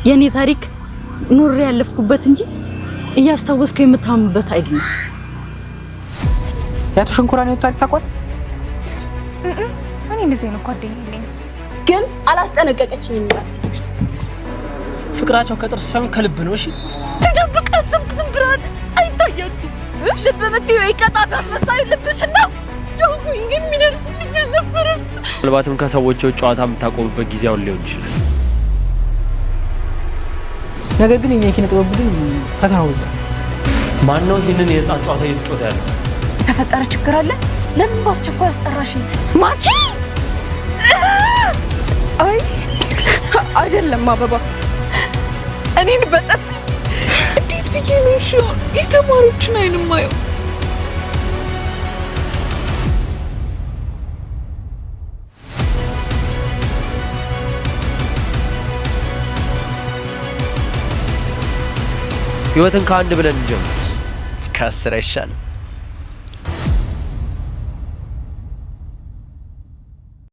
የኔ ታሪክ ኑሬ ያለፍኩበት እንጂ እያስታወስኩ የምታምበት አይደለም። ያቱ ሸንኮራን ታሪክ ታቋል? እኔ እንደዚህ ነው ጓደኛ ነኝ ግን አላስጠነቀቀችኝም ማለት ፍቅራቸው ከጥርስ ሳይሆን ከልብ ነው። እሺ ተደብቀ አሰብኩትን ብራን አይታያችሁ እሺ በመጥዩ ይቀጣት አስመሳዩ ልብሽ ነው ጆኩኝ ግን ሚደርስልኝ አልነበረም። ምናልባትም ከሰዎች ጨዋታ የምታቆምበት ጊዜ አሁን ሊሆን ይችላል። ነገር ግን የኔ ኪነ ጥበብ ቡድን ፈተናው እዛ ማን ነው ይሄንን የህፃን ጨዋታ እየተጫወተ ያለው? የተፈጠረ ችግር አለ? ለምን ባስቸኳይ አስጠራሽኝ? ማኪ አይ አይደለም አበባ እኔን በጠፍ እንዴት ብዬ ነው እሺ የተማሪዎችን አይንም ማየው? ህይወትን ከአንድ ብለን እንጀምር። ከአስር አይሻልም?